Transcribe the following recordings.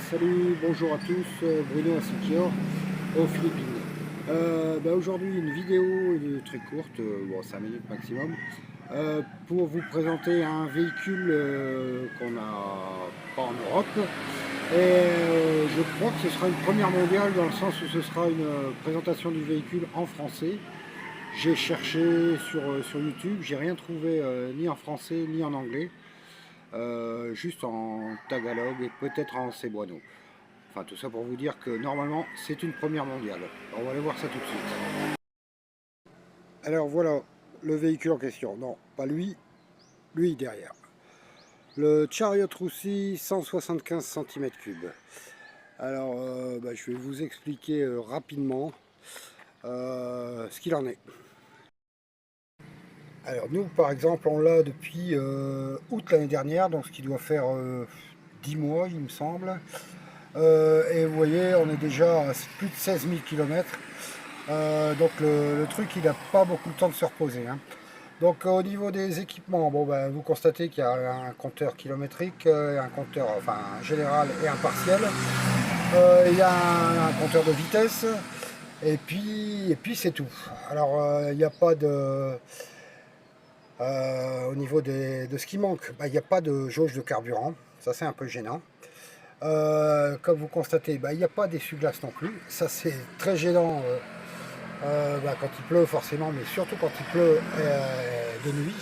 Salut, bonjour à tous, Bruno à Sikior, aux Philippines. Aujourd'hui une vidéo très courte, bon, 5 minutes maximum, pour vous présenter un véhicule qu'on n'a pas en Europe. Et je crois que ce sera une première mondiale dans le sens où ce sera une présentation du véhicule en français. J'ai cherché sur YouTube, j'ai rien trouvé ni en français ni en anglais. Juste en tagalog et peut-être en cebuano. Enfin, tout ça pour vous dire que normalement, c'est une première mondiale. On va aller voir ça tout de suite. Alors voilà, le véhicule en question. Non, pas lui, lui derrière. Le Chariot Roussi 175 cm3. Alors, je vais vous expliquer rapidement ce qu'il en est. Alors nous, par exemple, on l'a depuis août l'année dernière, donc ce qui doit faire 10 mois, il me semble. Et vous voyez, on est déjà à plus de 16 000 km. Donc le truc, il n'a pas beaucoup de temps de se reposer, hein. Donc au niveau des équipements, vous constatez qu'il y a un compteur kilométrique, un compteur un général et un partiel. Il y a un compteur de vitesse. Et puis c'est tout. Alors il n'y a pas de... au niveau de ce qui manque, il n'y a pas de jauge de carburant. Ça c'est un peu gênant. Comme vous constatez, il n'y a pas d'essuie-glace non plus. Ça c'est très gênant quand il pleut forcément, mais surtout quand il pleut de nuit.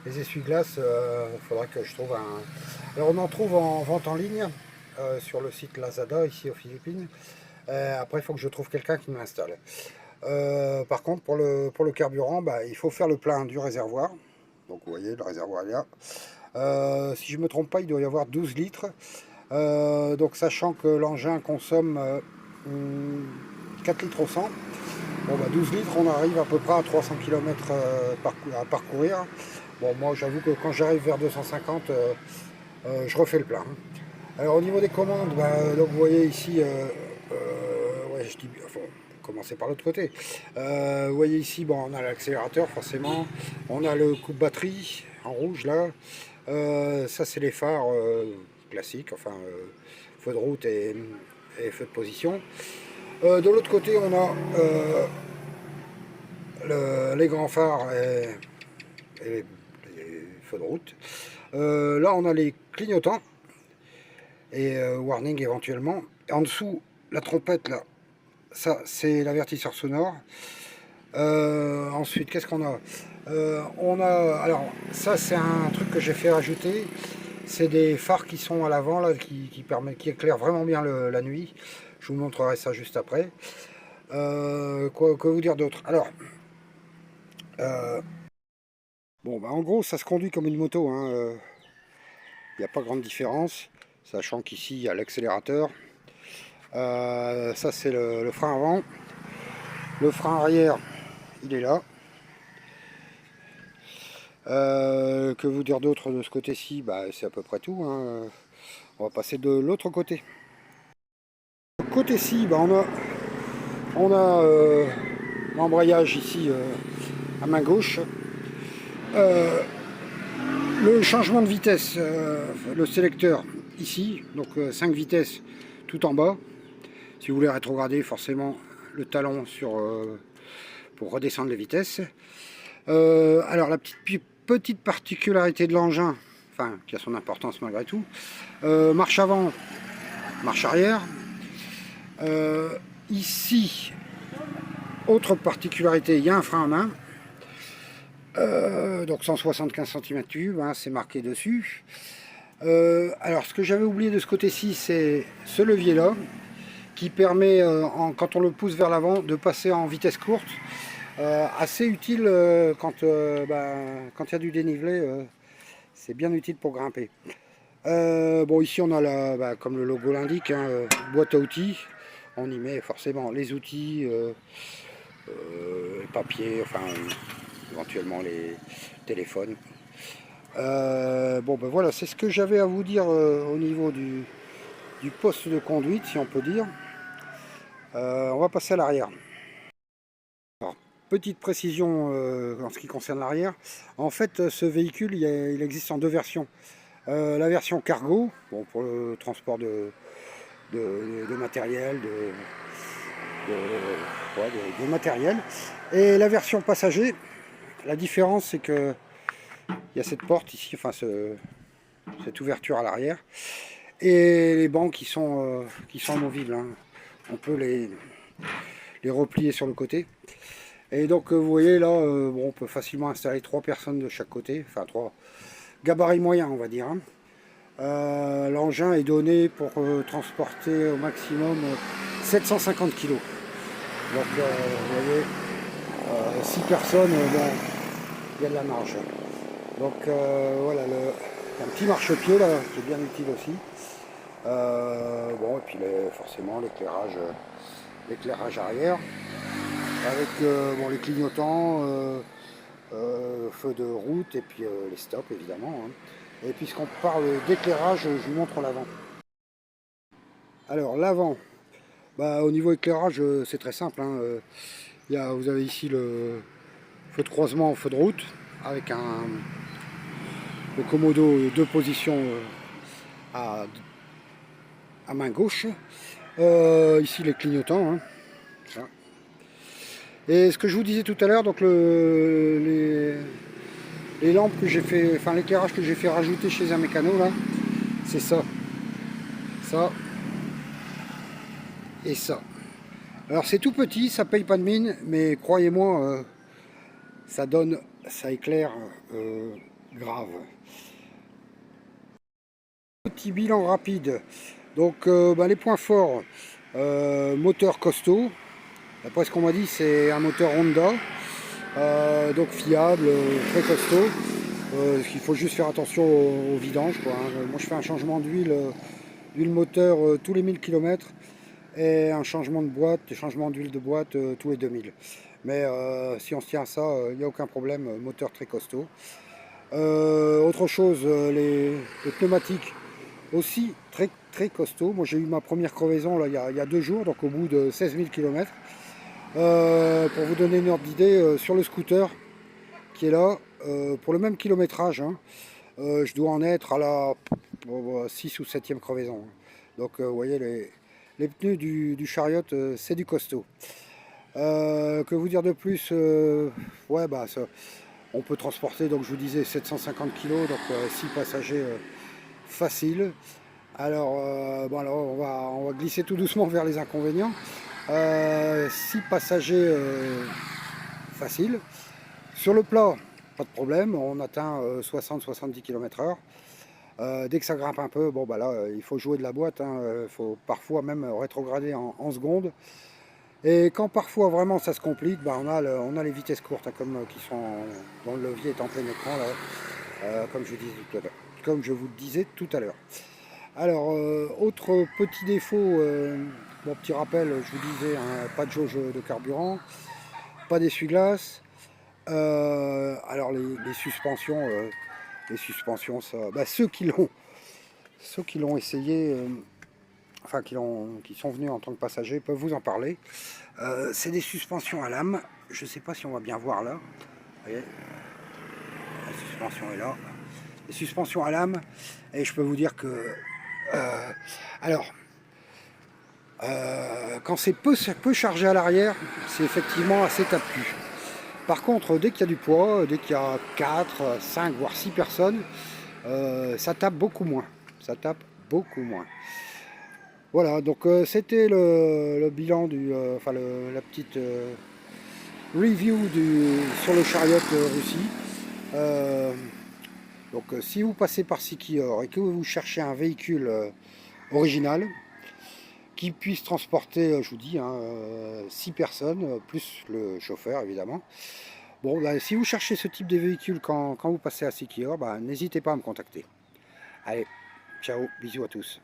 Les essuie-glaces, il faudra que je trouve un... Alors on en trouve en vente en ligne sur le site Lazada ici aux Philippines. Après il faut que je trouve quelqu'un qui me l'installe. Par contre pour le carburant, il faut faire le plein du réservoir. Donc vous voyez, le réservoir est là. Si je ne me trompe pas, il doit y avoir 12 litres. Donc sachant que l'engin consomme 4 litres au 100, 12 litres, on arrive à peu près à 300 km à parcourir. Bon, moi j'avoue que quand j'arrive vers 250, je refais le plein. Alors au niveau des commandes, donc vous voyez ici, je dis, commencer par l'autre côté. Vous voyez ici, on a l'accélérateur forcément, on a le coupe batterie en rouge là. Ça c'est les phares classiques, feu de route et feu de position. De l'autre côté on a les grands phares et les feux de route. Là on a les clignotants et warning éventuellement. Et en dessous la trompette là, ça c'est l'avertisseur sonore. Ensuite qu'est-ce qu'on a? Alors ça c'est un truc que j'ai fait rajouter. C'est des phares qui sont à l'avant là, qui éclairent vraiment bien la nuit. Je vous montrerai ça juste après. Que vous dire d'autre? Alors, en gros, ça se conduit comme une moto, hein. Il n'y a pas grande différence, sachant qu'ici il y a l'accélérateur. Ça c'est le frein avant. Le frein arrière, il est là. Que vous dire d'autre de ce côté-ci? C'est à peu près tout, hein. On va passer de l'autre côté. Côté-ci, on a l'embrayage ici à main gauche. Le changement de vitesse, le sélecteur ici, donc 5 vitesses tout en bas. Si vous voulez rétrograder, forcément le talon pour redescendre les vitesses. Alors la petite particularité de l'engin, qui a son importance malgré tout, marche avant, marche arrière. Ici, autre particularité, il y a un frein à main. Donc 175 cm3, hein, c'est marqué dessus. Alors ce que j'avais oublié de ce côté-ci, c'est ce levier là qui permet, quand on le pousse vers l'avant, de passer en vitesse courte. Assez utile quand il y a du dénivelé, c'est bien utile pour grimper. Ici on a comme le logo l'indique, hein, boîte à outils. On y met forcément les outils, papier, éventuellement les téléphones. Voilà, c'est ce que j'avais à vous dire au niveau du poste de conduite, si on peut dire. On va passer à l'arrière. Alors, petite précision en ce qui concerne l'arrière. En fait, ce véhicule, il existe en deux versions. La version cargo, bon, pour le transport de matériel, de matériel. Et la version passager, la différence c'est que il y a cette porte ici, enfin cette ouverture à l'arrière, et les bancs qui sont amovibles, hein. On peut les replier sur le côté. Et donc vous voyez là, bon, on peut facilement installer 3 personnes de chaque côté, enfin 3 gabarits moyens on va dire, hein. L'engin est donné pour transporter au maximum 750 kg. Donc vous voyez, 6 personnes, bon, il y a de la marge. Donc voilà, un petit marchepied là, qui est bien utile aussi. Bon, et puis forcément l'éclairage arrière, avec bon, les clignotants, feux de route, et puis les stops évidemment, hein. Et puisqu'on parle d'éclairage, je vous montre l'avant. Alors l'avant, bah, au niveau éclairage, c'est très simple, hein. Vous avez ici le feu de croisement au feu de route, avec le commodo 2 positions à main gauche. Ici les clignotants, hein. Ça. Et ce que je vous disais tout à l'heure, donc les lampes que j'ai fait, enfin l'éclairage que j'ai fait rajouter chez un mécano là, c'est ça et ça. Alors c'est tout petit, ça paye pas de mine, mais croyez-moi, ça éclaire grave. Petit bilan rapide. Donc bah, les points forts, moteur costaud. D'après ce qu'on m'a dit, c'est un moteur Honda, donc fiable, très costaud. Il faut juste faire attention au vidange, quoi, hein. Moi je fais un changement d'huile moteur tous les 1000 km et un changement de boîte, des changements d'huile de boîte tous les 2000. Mais si on se tient à ça, il n'y a aucun problème, moteur très costaud. Autre chose, les pneumatiques aussi très très costaud. Moi j'ai eu ma première crevaison là, il y a 2 jours, donc au bout de 16 000 km. Pour vous donner une ordre d'idée, sur le scooter qui est là, pour le même kilométrage, hein, je dois en être à la 6 ou 7e crevaison. Donc vous voyez, les pneus du Chariot, c'est du costaud. Que vous dire de plus, ouais, bah, on peut transporter, donc je vous disais, 750 kg, donc 6 passagers facile. Alors, bon, alors on va glisser tout doucement vers les inconvénients. 6 passagers facile. Sur le plat, pas de problème, on atteint 60-70 km/h. Dès que ça grimpe un peu, bon bah là, il faut jouer de la boîte, hein. Il faut parfois même rétrograder en secondes. Et quand parfois vraiment ça se complique, bah, on a les vitesses courtes, hein, qui sont dont le levier est en plein écran là, comme je vous le disais tout à l'heure. Alors, autre petit défaut, bon petit rappel, je vous disais, hein, pas de jauge de carburant, pas d'essuie-glace. Alors les suspensions, ça, bah, ceux qui l'ont essayé, enfin qui sont venus en tant que passagers peuvent vous en parler. C'est des suspensions à lame. Je ne sais pas si on va bien voir là. Vous voyez, la suspension est là. Les suspensions à lame. Et je peux vous dire que alors quand c'est peu chargé à l'arrière, c'est effectivement assez tape-cul. Par contre, dès qu'il y a du poids, dès qu'il y a 4, 5, voire 6 personnes, ça tape beaucoup moins. Ça tape beaucoup moins. Voilà, donc c'était le bilan enfin la petite review sur le Chariot Russie. Donc si vous passez par Sikior et que vous cherchez un véhicule original qui puisse transporter, je vous dis, hein, 6 personnes, plus le chauffeur évidemment. Bon, bah, si vous cherchez ce type de véhicule quand vous passez à Sikior, bah, n'hésitez pas à me contacter. Allez, ciao, bisous à tous.